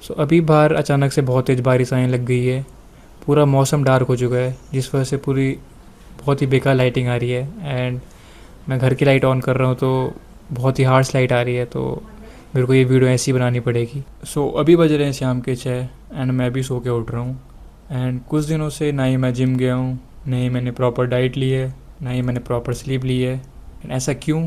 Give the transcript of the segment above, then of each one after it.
सो अभी बाहर अचानक से बहुत तेज़ बारिश आने लग गई है। पूरा मौसम डार्क हो चुका है, जिस वजह से पूरी बहुत ही बेकार लाइटिंग आ रही है। एंड मैं घर की लाइट ऑन कर रहा हूँ तो बहुत ही हार्श लाइट आ रही है, तो मेरे को ये वीडियो ऐसी बनानी पड़ेगी। सो अभी बज रहे हैं शाम के 6 एंड मैं अभी सो के उठ रहा हूँ। एंड कुछ दिनों से ना ही मैं जिम गया हूँ, ना ही मैंने प्रॉपर डाइट ली है, ना ही मैंने प्रॉपर स्लीप ली है। एंड ऐसा क्यों?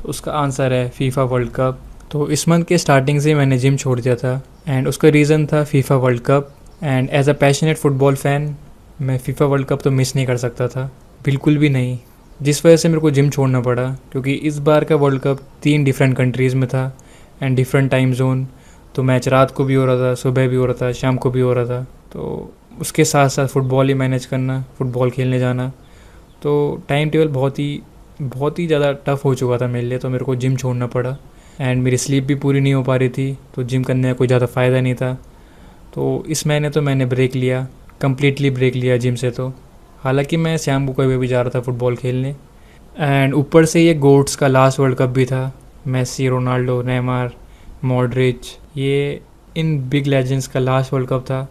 तो उसका आंसर है फीफा वर्ल्ड कप। तो इस मंथ के स्टार्टिंग से मैंने जिम छोड़ दिया था एंड उसका रीज़न था FIFA world cup. And as a passionate football fan मैं फ़ीफ़ा वर्ल्ड कप तो मिस नहीं कर सकता था, बिल्कुल भी नहीं। जिस वजह से मेरे को जिम छोड़ना पड़ा, क्योंकि इस बार का वर्ल्ड कप 3 डिफरेंट कंट्रीज़ में था एंड डिफरेंट टाइम जोन। तो मैच रात को भी हो रहा था, सुबह भी हो रहा था, शाम को भी हो रहा था। तो उसके साथ साथ फ़ुटबॉल ही मैनेज करना, फ़ुटबॉल खेलने जाना, तो टाइम टेबल बहुत ही ज़्यादा टफ़ हो चुका था मेरे लिए। तो मेरे को जिम छोड़ना पड़ा एंड मेरी स्लीप भी पूरी नहीं हो पा रही थी, तो जिम करने का कोई ज़्यादा फ़ायदा नहीं था। तो इस महीने तो मैंने ब्रेक लिया, कम्प्लीटली ब्रेक लिया जिम से। तो हालांकि मैं शाम को कभी भी जा रहा था फ़ुटबॉल खेलने। एंड ऊपर से ये गोट्स का लास्ट वर्ल्ड कप भी था। मेसी, रोनाल्डो, नेमार, मॉड्रिच, ये इन बिग लेजेंड्स का लास्ट वर्ल्ड कप था।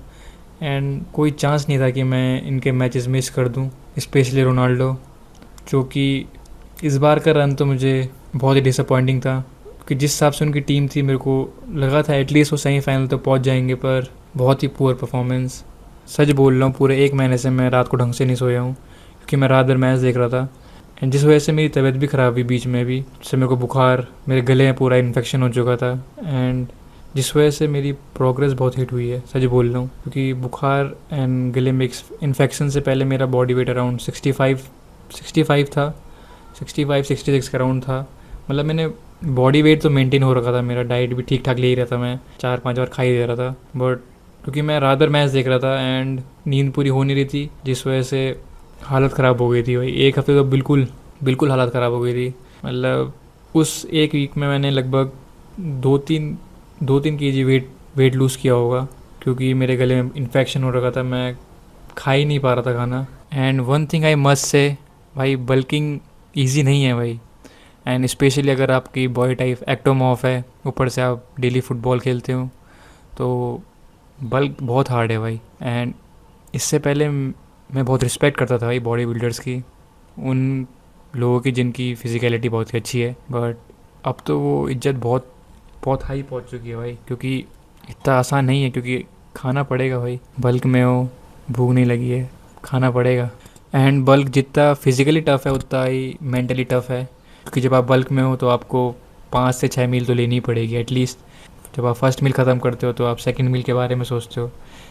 एंड कोई चांस नहीं था कि मैं इनके मैचेस मिस कर दूं, स्पेशली रोनाल्डो, जो कि इस बार का रन तो मुझे बहुत ही डिसअपॉइंटिंग था। कि जिस हिसाब से उनकी टीम थी, मेरे को लगा था एटलीस्ट वो सेमीफाइनल तो पहुंच जाएंगे, पर बहुत ही पुअर परफॉर्मेंस। सच बोल रहा हूँ, पूरे 1 महीने से मैं रात को ढंग से नहीं सोया हूँ, क्योंकि मैं रात भर मैच देख रहा था। एंड जिस वजह से मेरी तबीयत भी ख़राब हुई बीच में भी, जिससे मेरे को बुखार, मेरे गले में पूरा इन्फेक्शन हो चुका था। एंड जिस वजह से मेरी प्रोग्रेस बहुत हिट हुई है, सच बोल रहा हूँ, क्योंकि बुखार एंड गले में इन्फेक्शन से पहले मेरा बॉडी वेट अराउंड 65 था, 65-66 के अराउंड था। मतलब मैंने बॉडी वेट तो मेंटेन हो रखा था, मेरा डाइट भी ठीक ठाक ले ही रहा था, मैं 4-5 बार खा ही दे रहा था। बट क्योंकि मैं रात भर मैच देख रहा था एंड नींद पूरी हो नहीं रही थी, जिस वजह से हालत ख़राब हो गई थी भाई। 1 हफ्ते तो बिल्कुल बिल्कुल हालत ख़राब हो गई थी। मतलब उस 1 वीक में मैंने लगभग 2-3 kg वेट लूज़ किया होगा, क्योंकि मेरे गले में इन्फेक्शन हो रखा था, मैं खा ही नहीं पा रहा था खाना। And one thing I must say, भाई बल्किंग ईजी नहीं है भाई। एंड स्पेशली अगर आपकी बॉडी टाइप एक्टोमॉर्फ है, ऊपर से आप डेली फुटबॉल खेलते हो, तो बल्क बहुत हार्ड है भाई। एंड इससे पहले मैं बहुत रिस्पेक्ट करता था भाई बॉडी बिल्डर्स की, उन लोगों की जिनकी फ़िज़िकलिटी बहुत ही अच्छी है। बट अब तो वो इज्जत बहुत बहुत हाई पहुंच चुकी है भाई, क्योंकि इतना आसान नहीं है, क्योंकि खाना पड़ेगा भाई। बल्क में हो, भूख नहीं लगी है, खाना पड़ेगा। एंड बल्क जितना फिज़िकली टफ़ है उतना ही मेंटली टफ़ है, क्योंकि जब आप बल्क में हो तो आपको 5 से 6 मील तो लेनी ही पड़ेगी एटलीस्ट। जब आप फर्स्ट मील ख़त्म करते हो तो आप सेकंड मील के बारे में सोचते हो,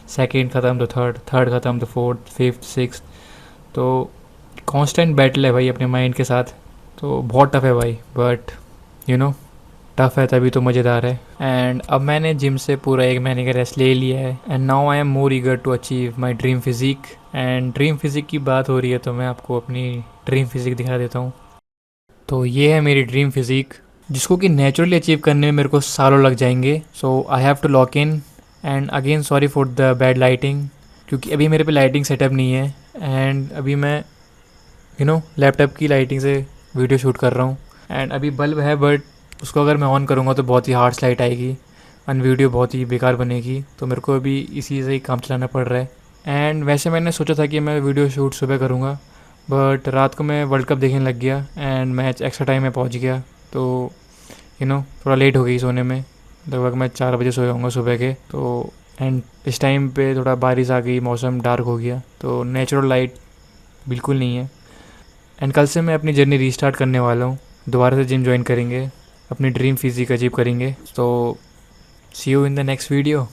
सेकंड ख़त्म तो थर्ड, थर्ड ख़त्म तो फोर्थ, फिफ्थ, सिक्स्थ। तो कांस्टेंट बैटल है भाई अपने माइंड के साथ। तो बहुत टफ़ है भाई, बट यू नो टफ़ है तभी तो मज़ेदार है। एंड अब मैंने जिम से पूरा 1 महीने का रेस्ट ले लिया है and now I am more eager to achieve my dream physique. And dream physique की बात हो रही है तो मैं आपको अपनी ड्रीम फिज़िक दिखा देता हूँ। तो ये है मेरी ड्रीम फिज़िक, जिसको कि नेचुरली अचीव करने में मेरे को सालों लग जाएंगे। So I have to lock in. And again sorry for the bad lighting, क्योंकि अभी मेरे पे लाइटिंग सेटअप नहीं है एंड अभी मैं लैपटॉप की लाइटिंग से वीडियो शूट कर रहा हूँ। एंड अभी बल्ब है, बट उसको अगर मैं ऑन करूँगा तो बहुत ही हार्श लाइट आएगी एंड वीडियो बहुत ही बेकार बनेगी। तो मेरे को अभी इसी से ही काम चलाना पड़ रहा है। एंड वैसे मैंने सोचा था कि मैं वीडियो शूट सुबह करूँगा, बट रात को मैं वर्ल्ड कप देखने लग गया एंड मैच एक्स्ट्रा टाइम में पहुँच गया। तो थोड़ा लेट हो गई सोने में, लगभग मैं 4 बजे सोया हूँगा सुबह के। तो एंड इस टाइम पे थोड़ा बारिश आ गई, मौसम डार्क हो गया, तो नेचुरल लाइट बिल्कुल नहीं है। एंड कल से मैं अपनी जर्नी रीस्टार्ट करने वाला हूँ, दोबारा से जिम ज्वाइन करेंगे, अपनी ड्रीम फिजिक अचीव करेंगे। तो see you in the next video.